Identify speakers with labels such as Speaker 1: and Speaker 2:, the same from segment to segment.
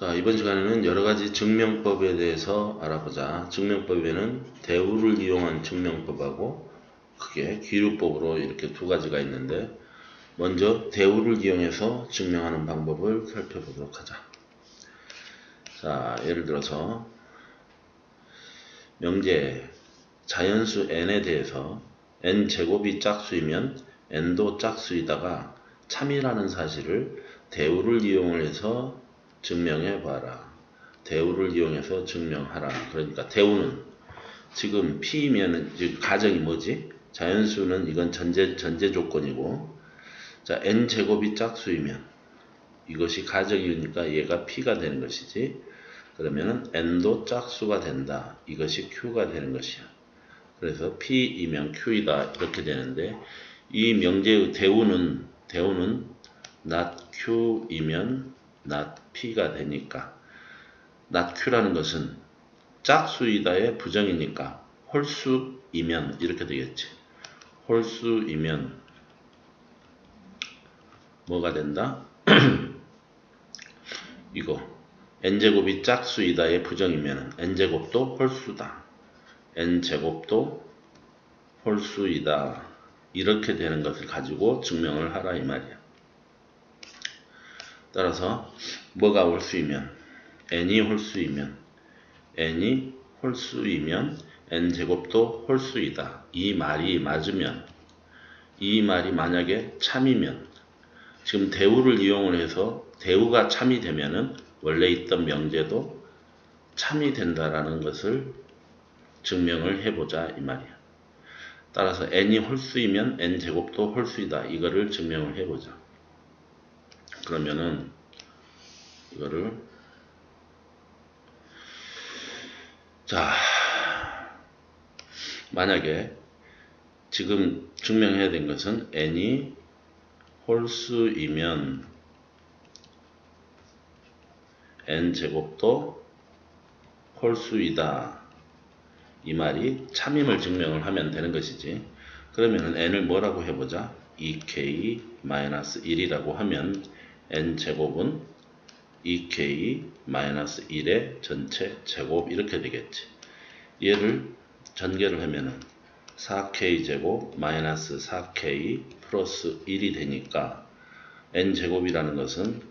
Speaker 1: 자, 이번 시간에는 여러가지 증명법에 대해서 알아보자. 증명법에는 대우를 이용한 증명법하고 크게 기류법으로 이렇게 두 가지가 있는데, 먼저 대우를 이용해서 증명하는 방법을 살펴보도록 하자. 자, 예를 들어서 명제 자연수 n에 대해서 n제곱이 짝수이면 n도 짝수이다가 참이라는 사실을 대우를 이용해서 증명해 봐라. 대우를 이용해서 증명하라. 그러니까 대우는 지금 P이면 가정이 뭐지? 자연수는 이건 전제 조건이고, 자, n제곱이 짝수이면 이것이 가정이니까 얘가 P가 되는 것이지. 그러면은 n도 짝수가 된다. 이것이 Q가 되는 것이야. 그래서 P이면 Q이다. 이렇게 되는데, 이 명제의 대우는 not Q이면 not P가 되니까, not Q라는 것은 짝수이다의 부정이니까 홀수이면 이렇게 되겠지. 홀수이면 뭐가 된다? 이거 n제곱이 짝수이다의 부정이면 n제곱도 홀수다. n제곱도 홀수이다. 이렇게 되는 것을 가지고 증명을 하라 이 말이야. 따라서 뭐가 홀수이면 n이 홀수이면 n제곱도 홀수이다. 이 말이 맞으면, 이 말이 만약에 참이면, 지금 대우를 이용을 해서 대우가 참이 되면은 원래 있던 명제도 참이 된다라는 것을 증명을 해보자 이 말이야. 따라서 n이 홀수이면 n제곱도 홀수이다. 이거를 증명을 해보자. 그러면은 이거를 자, 만약에 지금 증명해야 된 것은 n이 홀수이면 n제곱도 홀수이다. 이 말이 참임을 증명을 하면 되는 것이지. 그러면 n을 뭐라고 해보자. 2k-1이라고 하면 n제곱은 2k-1의 전체 제곱 이렇게 되겠지. 얘를 전개를 하면은 4k제곱 마이너스 4k 플러스 1이 되니까 n제곱이라는 것은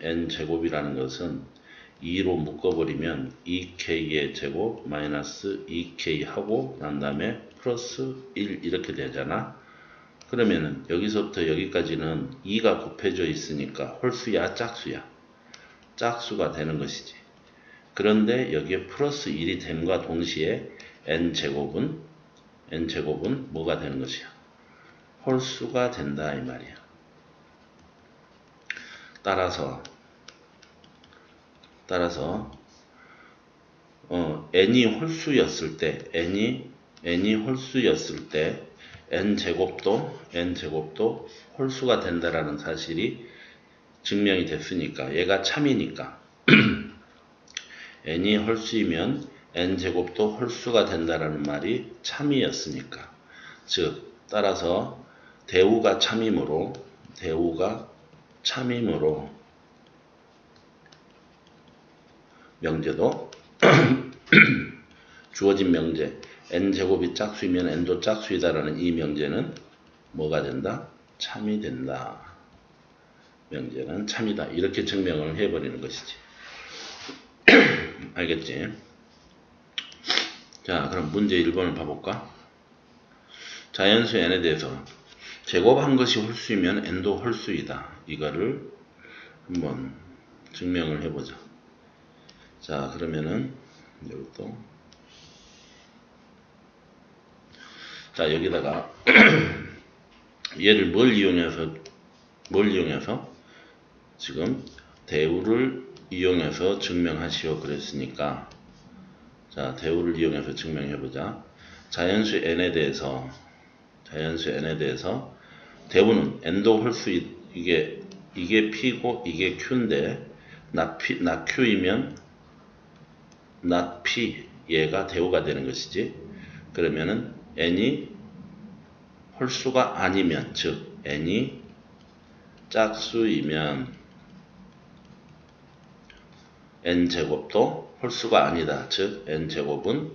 Speaker 1: 2로 묶어버리면 2k의 제곱 마이너스 2k 하고 난 다음에 플러스 1 이렇게 되잖아. 그러면은 여기서부터 여기까지는 2가 곱해져 있으니까 홀수야 짝수야? 짝수가 되는 것이지. 그런데 여기에 플러스 1이 됨과 동시에 n제곱은 뭐가 되는 것이야? 홀수가 된다 이 말이야. 따라서 n이 홀수였을 때 n제곱도 홀수가 된다라는 사실이 증명이 됐으니까, 얘가 참이니까 n이 홀수이면 n제곱도 홀수가 된다라는 말이 참이었으니까, 즉 따라서 대우가 참이므로 명제도 주어진 명제 n제곱이 짝수이면 n도 짝수이다라는 이 명제는 뭐가 된다? 참이 된다. 명제는 참이다. 이렇게 증명을 해버리는 것이지. 알겠지? 자, 그럼 문제 1번을 봐볼까? 자연수 n에 대해서 제곱한 것이 홀수이면 n도 홀수이다. 이거를 한번 증명을 해보자. 자, 그러면은 이것도 자, 여기다가 얘를 뭘 이용해서 지금 대우를 이용해서 증명하시오 그랬으니까, 자, 대우를 이용해서 증명해보자. 자연수 n에 대해서 대우는 n도 홀수, 이게 p고 이게 q인데 not q이면 not p, 얘가 대우가 되는 것이지. 그러면은 n이 홀수가 아니면, 즉 n이 짝수이면 n제곱도 홀수가 아니다. 즉 n제곱은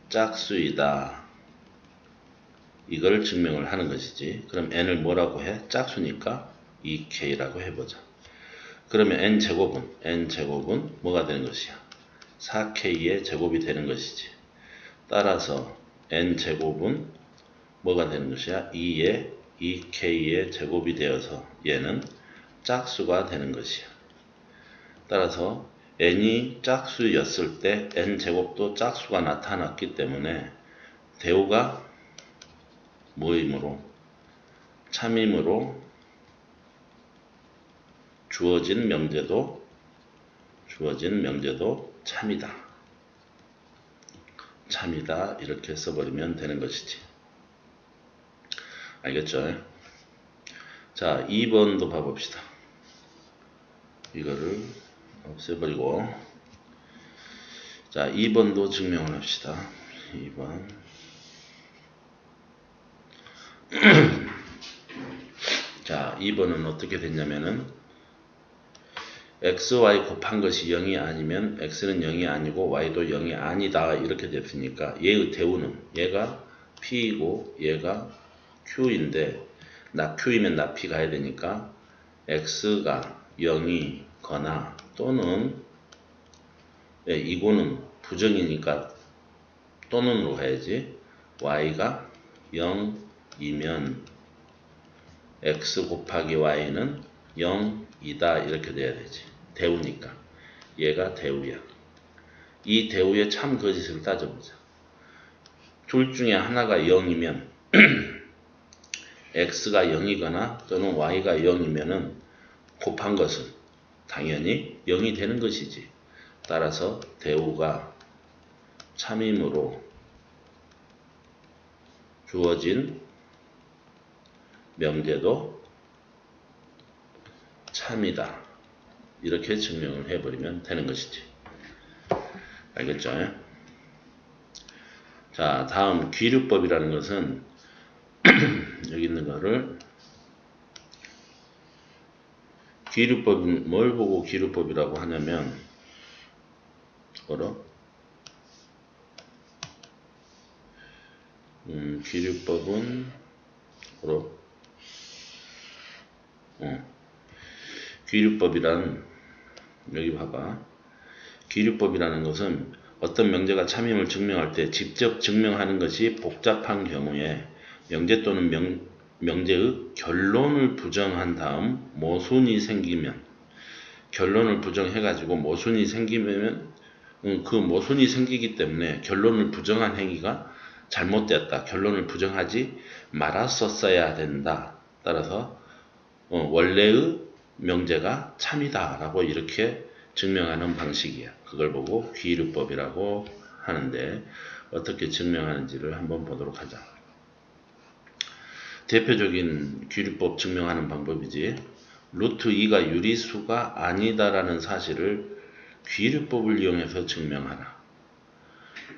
Speaker 1: 짝수이다. 이걸 증명을 하는 것이지. 그럼 n을 뭐라고 해? 짝수니까 2k라고 해보자. 그러면 n제곱은 뭐가 되는 것이야? 4k의 제곱이 되는 것이지. 따라서 n제곱은 뭐가 되는 것이야? 2k의 제곱이 되어서 얘는 짝수가 되는 것이야. 따라서 n이 짝수였을 때 n제곱도 짝수가 나타났기 때문에 대우가 뭐이므로? 참이므로 주어진 명제도 참이다. 참이다. 이렇게 써버리면 되는 것이지. 알겠죠? 자, 2번도 봐봅시다. 이거를 없애버리고. 자, 2번도 증명을 합시다. 2번. 자, 2번은 어떻게 됐냐면은 x, y 곱한 것이 0이 아니면 x는 0이 아니고 y도 0이 아니다. 이렇게 됐으니까 얘의 대우는 얘가 p이고 얘가 q인데 q이면 나 p 가야 되니까 x가 0이거나 또는 이거는 부정이니까 또는으로 가야지. y가 0이면 x 곱하기 y는 0이다. 이렇게 돼야 되지. 대우니까. 얘가 대우야. 이 대우의 참 거짓을 따져보자. 둘 중에 하나가 0이면 x가 0이거나 또는 y가 0이면은 곱한 것은 당연히 0이 되는 것이지. 따라서 대우가 참이므로 주어진 명제도 참이다. 이렇게 증명을 해버리면 되는 것이지. 알겠죠? 자, 다음 귀류법이라는 것은 여기 있는 거를 귀류법은 뭘 보고 귀류법이라고 하냐면 귀류법은 귀류법이란 여기 봐봐. 귀류법이라는 것은 어떤 명제가 참임을 증명할 때 직접 증명하는 것이 복잡한 경우에 명제 또는 명제의 결론을 부정한 다음 모순이 생기면 결론을 부정해가지고 모순이 생기면 그 모순이 생기기 때문에 결론을 부정한 행위가 잘못되었다. 결론을 부정하지 말았었어야 된다. 따라서 원래의 명제가 참이다 라고 이렇게 증명하는 방식이야. 그걸 보고 귀류법이라고 하는데 어떻게 증명하는지를 한번 보도록 하자. 대표적인 귀류법 증명하는 방법이지. 루트 2가 유리수가 아니다라는 사실을 귀류법을 이용해서 증명하라.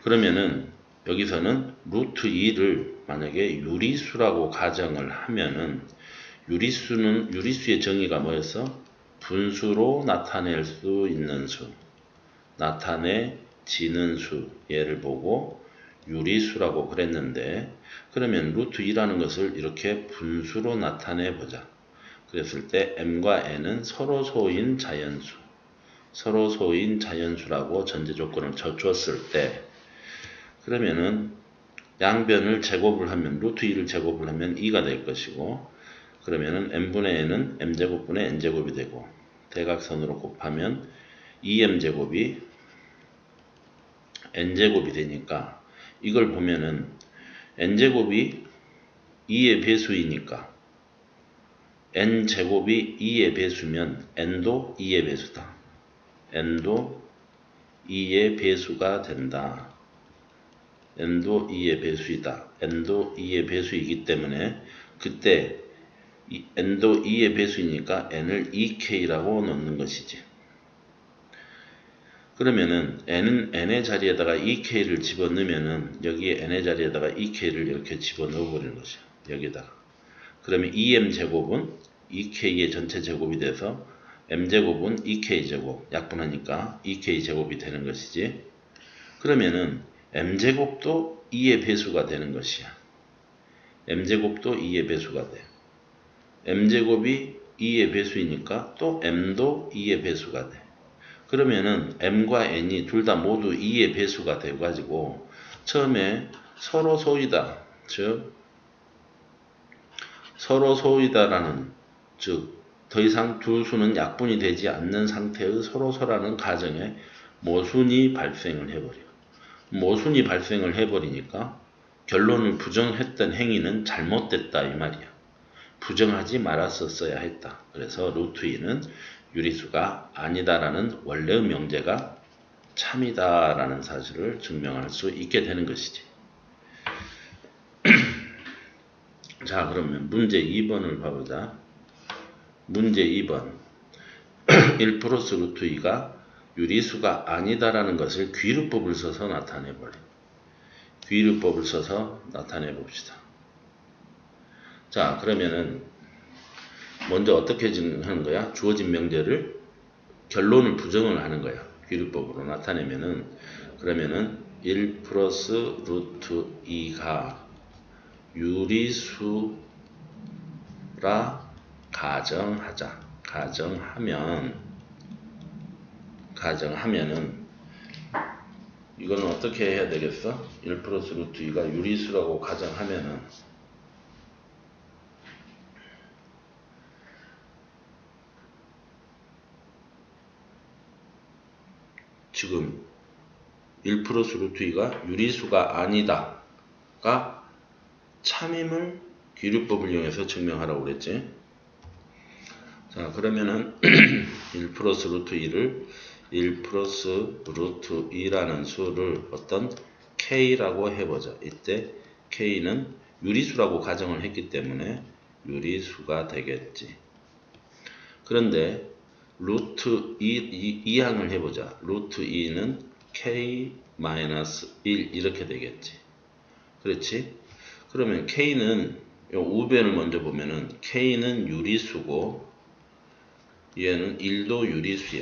Speaker 1: 그러면은 여기서는 루트 2를 만약에 유리수라고 가정을 하면은 유리수의 정의가 뭐였어? 분수로 나타낼 수 있는 수, 나타내지는 수, 얘를 보고 유리수라고 그랬는데 그러면 루트 2라는 것을 이렇게 분수로 나타내 보자. 그랬을 때 m과 n은 서로 소인 자연수라고 전제 조건을 줬을 때 그러면은 양변을 제곱을 하면 루트 2를 제곱을 하면 2가 될 것이고 그러면은 m분의 n은 m제곱분의 n제곱이 되고 대각선으로 곱하면 2m제곱이 n제곱이 되니까 이걸 보면은 n제곱이 2의 배수이니까 n제곱이 2의 배수면 n도 2의 배수다. n도 2의 배수가 된다. n도 2의 배수이다. n도 2의 배수이기 때문에 그때 n도 2의 배수이니까 n을 2k라고 넣는 것이지. 그러면은 n은 n의 자리에다가 2k를 집어넣으면은 여기에 n의 자리에다가 2k를 이렇게 집어넣어 버리는 것이야. 여기다가. 그러면 2m 제곱은 2k의 전체 제곱이 돼서 m제곱은 2k제곱 약분하니까 2k제곱이 되는 것이지. 그러면은 m제곱도 2의 배수가 되는 것이야. m제곱도 2의 배수가 돼. m제곱이 2의 배수이니까 또 m도 2의 배수가 돼. 그러면은 m과 n이 둘 다 모두 2의 배수가 되어 가지고 처음에 서로 소이다, 즉 서로 소이다라는, 즉 더 이상 두 수는 약분이 되지 않는 상태의 서로서라는 가정에 모순이 발생을 해버려. 모순이 발생을 해버리니까 결론을 부정했던 행위는 잘못됐다 이 말이야. 부정하지 말았었어야 했다. 그래서 루트 2는 유리수가 아니다라는 원래의 명제가 참이다라는 사실을 증명할 수 있게 되는 것이지. 자, 그러면 문제 2번을 봐보자. 문제 2번 1 플러스 루트 2가 유리수가 아니다라는 것을 귀류법을 써서 나타내버려. 귀류법을 써서 나타내봅시다. 자, 그러면은 먼저 어떻게 하는 거야? 주어진 명제를 결론을 부정을 하는 거야. 귀류법으로 나타내면은, 그러면은 1 플러스 루트 2가 유리수라 가정하자. 가정하면은 이거는 어떻게 해야 되겠어? 1 플러스 루트 2가 유리수라고 가정하면은 지금 1 플러스 루트 2가 유리수가 아니다가 참임을 귀류법을 이용해서 증명하라고 그랬지. 자, 그러면은 1 플러스 루트 2를 1 플러스 루트 2라는 수를 어떤 k라고 해보자. 이때 k는 유리수라고 가정을 했기 때문에 유리수가 되겠지. 그런데 루트 2항을 해보자. 루트 2는 k-1 이렇게 되겠지. 그렇지? 그러면 k는 요 우변을 먼저 보면은 k는 유리수고 얘는 1도 유리수야.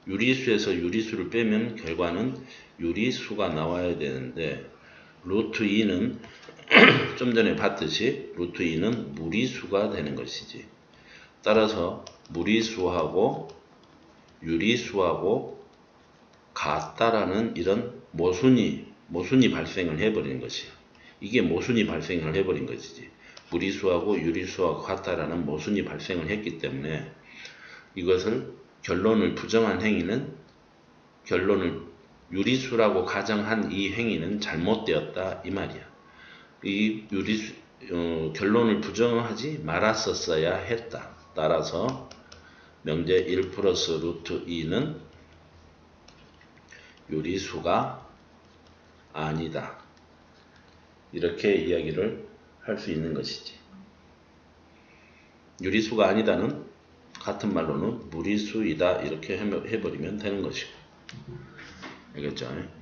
Speaker 1: 유리수에서 유리수를 빼면 결과는 유리수가 나와야 되는데 루트 2는 좀 전에 봤듯이 루트 2는 무리수가 되는 것이지. 따라서 무리수하고 유리수하고 같다라는 이런 모순이 발생을 해버린 것이야. 이게 모순이 발생을 해버린 것이지. 무리수하고 유리수하고 같다라는 모순이 발생을 했기 때문에 이것을 결론을 부정한 행위는 결론을 유리수라고 가정한 이 행위는 잘못되었다 이 말이야. 이 유리수 결론을 부정하지 말았었어야 했다. 따라서 명제 1 플러스 루트 2는 유리수가 아니다. 이렇게 이야기를 할 수 있는 것이지. 유리수가 아니다는 같은 말로는 무리수이다 이렇게 해버리면 되는 것이고. 알겠죠?